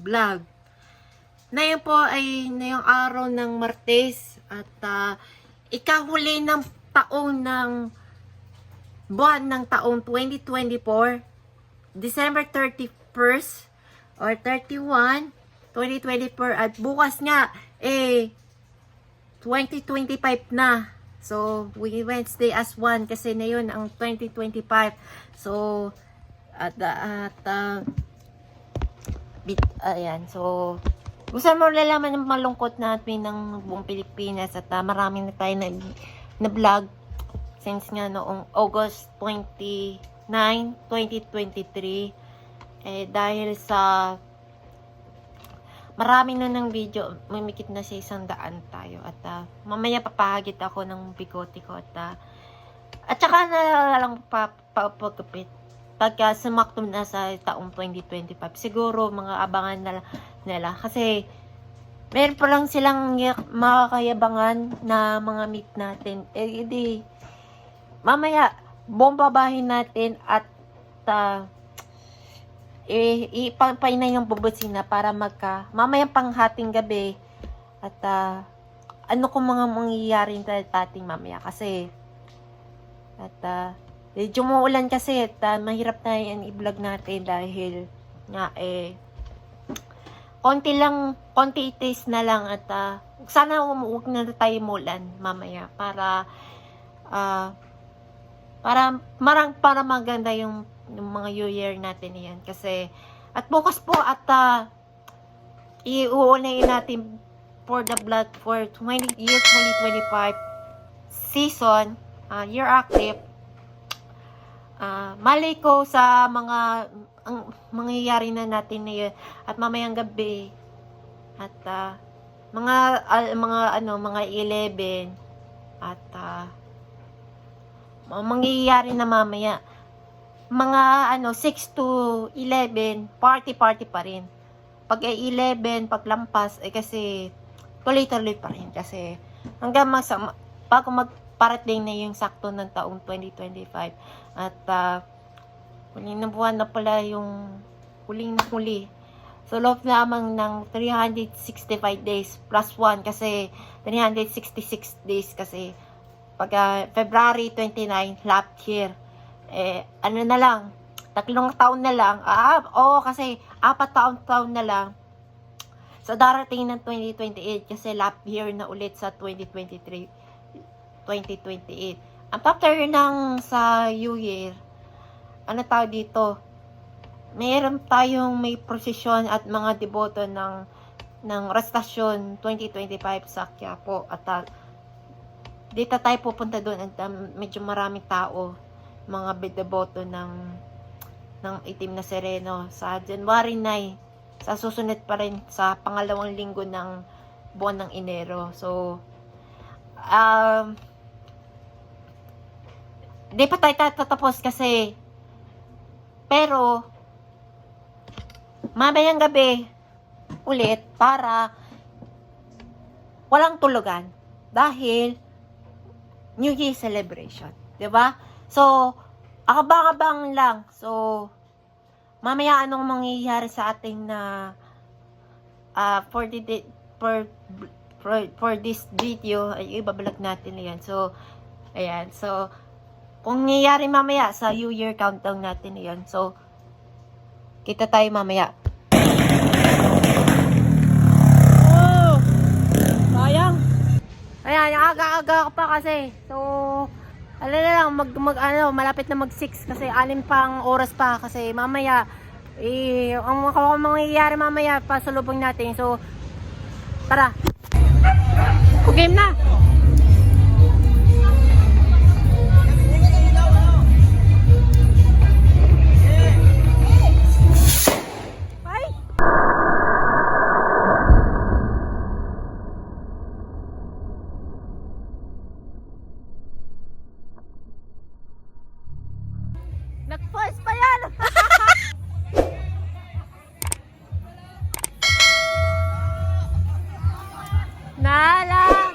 vlog. Ngayon po ay ngayong araw ng Martes at ikahuli ng taon ng buwan ng taong 2024, December 31st or 31, 2024 at bukas nga 2025 na. So, Wednesday as one kasi na yun ang 2025. So, ayan. So, gusto mo lalaman ng malungkot natin ng buong Pilipinas at marami na tayo na vlog since nga noong August 29, 2023 dahil sa marami na ng video, mamikit na siya 100 tayo at mamaya papahagit ako ng bigote ko at saka na lang papagupit pagka sumakto na sa taong 2025. Siguro mga abangan nila kasi meron pa lang silang makakayabangan na mga meet natin. Di mamaya bombabahin natin at ipapay na yung bubusina para mamaya panghating gabi at ano kung mga mangyayari tating mamaya kasi medyo muulan kasi at mahirap na yan i-vlog natin dahil nga konti taste na lang at sana huwag na tayo mulan mamaya para maganda yung mga New Year natin yan kasi at bukas po at iuunayin natin for the vlog for year 2025 season year active. Malay ko sa ang mangyayari na natin na yun at mamayang gabi at mga 11 at mangyayari na mamaya mga 6 to 11 party pa rin. Pag 11 paglampas kasi tuloy-tuloy pa rin kasi hanggang bago magparating na yung sakto ng taong 2025 at huling na buwan na pala yung huling na huli. So loob lamang ng 365 days plus 1 kasi 366 days kasi pag February 29 last year ano na lang 3 taon na lang kasi 4 taon na lang sa darating ng 2028 kasi last year na ulit sa 2023 2028 ang after ng sa New Year ano tawag dito mayroon tayong may prosesyon at mga deboto ng restasyon 2025 sa Quiapo at dito tayo pupunta doon at medyo maraming tao mga deboto ng itim na sereno sa January 9 sa susunod pa rin sa pangalawang linggo ng buwan ng Enero. So di pa tayo tatapos kasi pero mamayang gabi ulit para walang tulugan dahil New Year celebration, 'di ba? So abang-abang lang. So mamaya anong mangyayari sa ating na for this video ay ibablog natin yan. So ayan. So kung nangyayari mamaya sa New Year countdown natin yan. So kita tayo mamaya. Oh! Sayang. Ayan, aga-aga pa kasi. So lang malapit na mag-6 kasi 6 pang oras pa kasi mamaya ang mangyayari mamaya pasalubong natin. So tara. Game na. Nag-pause pa yan! Nala!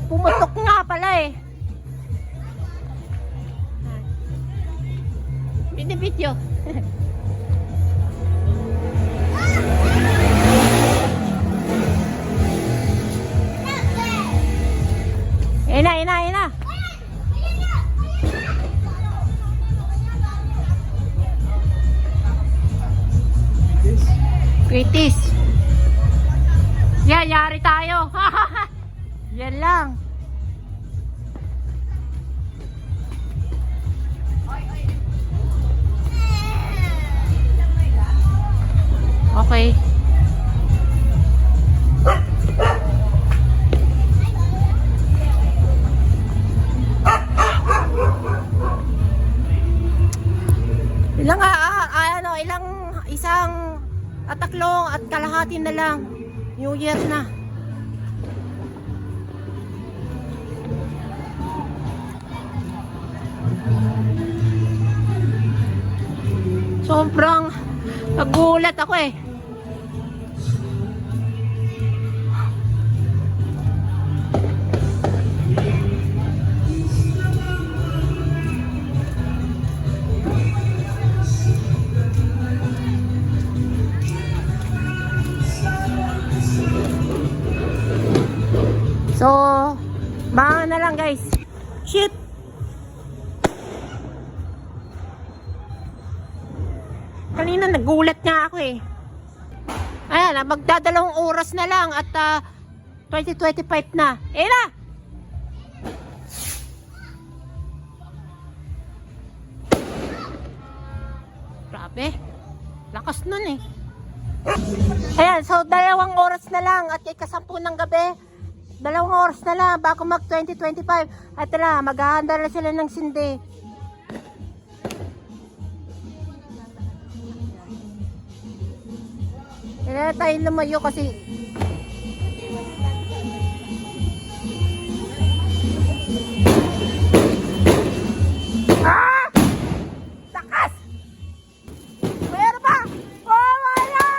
Pumutok nga pala eh. Binibidyo. Ina. Kritis. Yan, yari tayo. Yan lang. Okay. Isang tatlong at kalahati na lang. New Year na. Sobrang nagulat ako eh. So, baka na lang guys. Shit! Kanina nagulat nga ako eh. Ayan, magdadalawang oras na lang at 2025 na. Eh na! Grabe. Lakas nun eh. Ayan, so 2 oras na lang at ika-10 ng gabi. 2 oras na lang bago mag 2025. At tara, maghahanda na sila ng sindi. Kaya tayo lumayo kasi takas! Mayroon pa! Oh my God!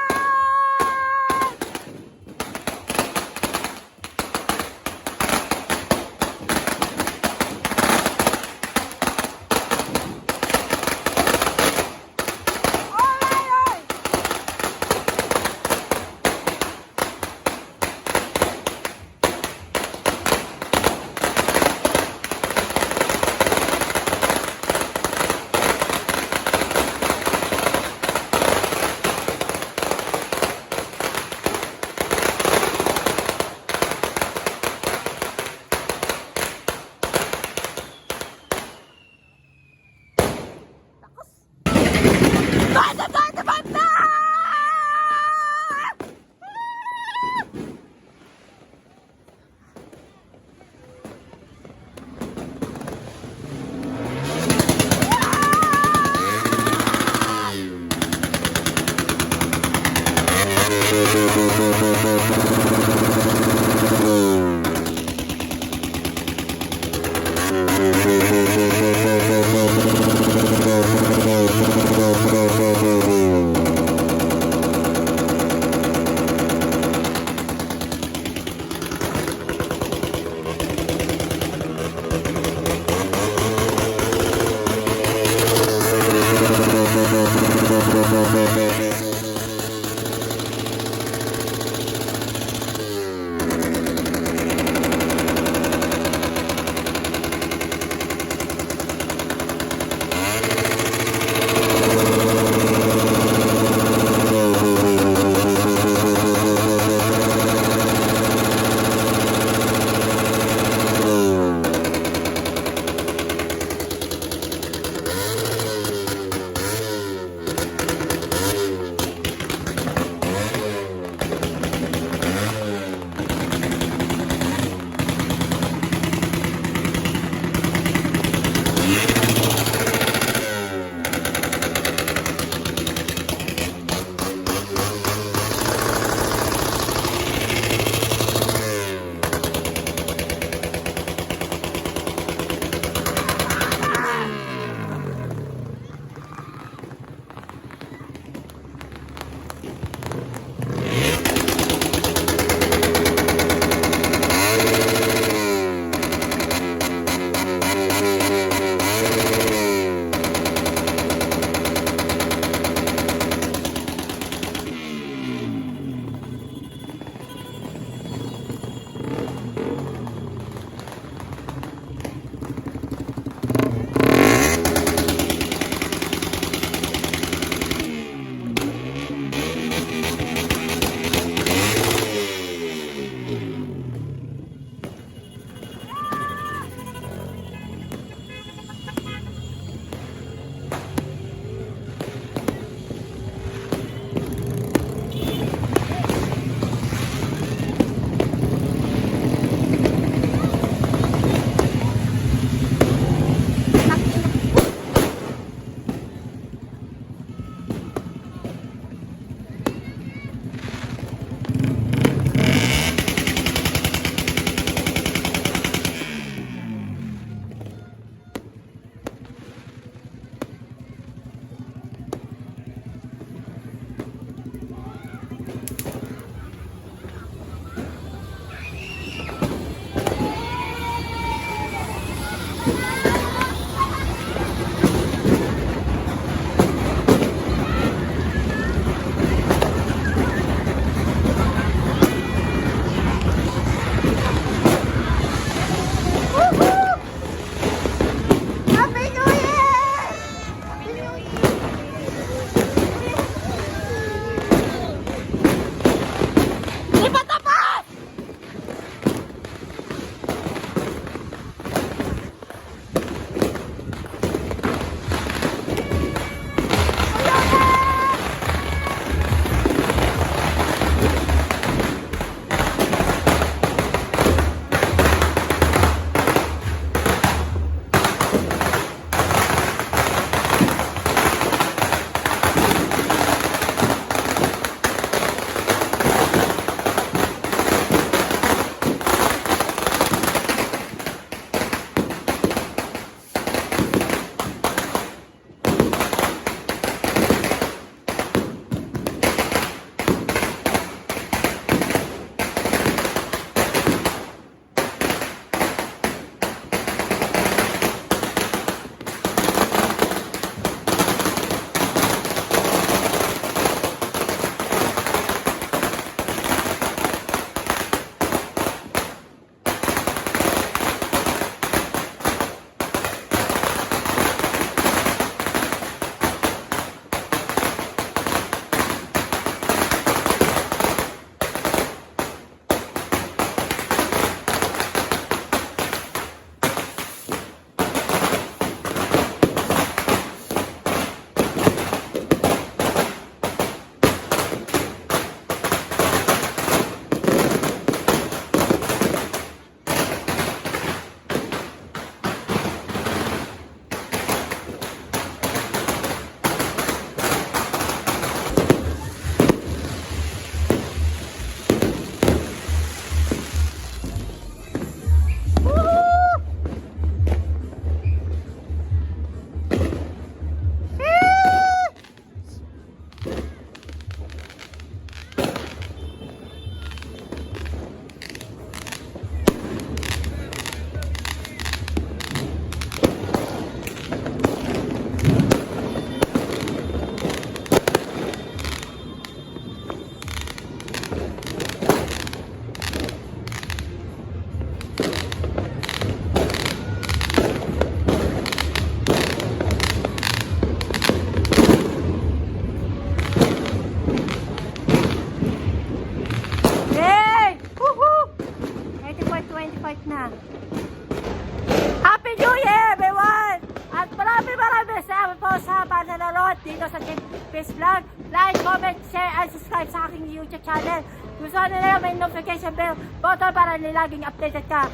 Face Vlog. Like, comment, share, and subscribe sa aking YouTube channel. Gusto nila may notification bell button para laging updated ka.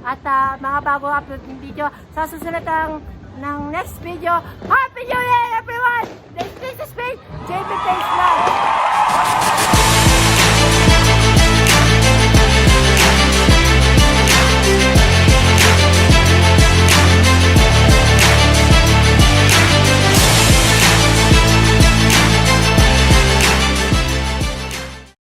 At mga bago upload ng video sa susunod ng next video. Happy New Year everyone! This is me, JB Face Vlog.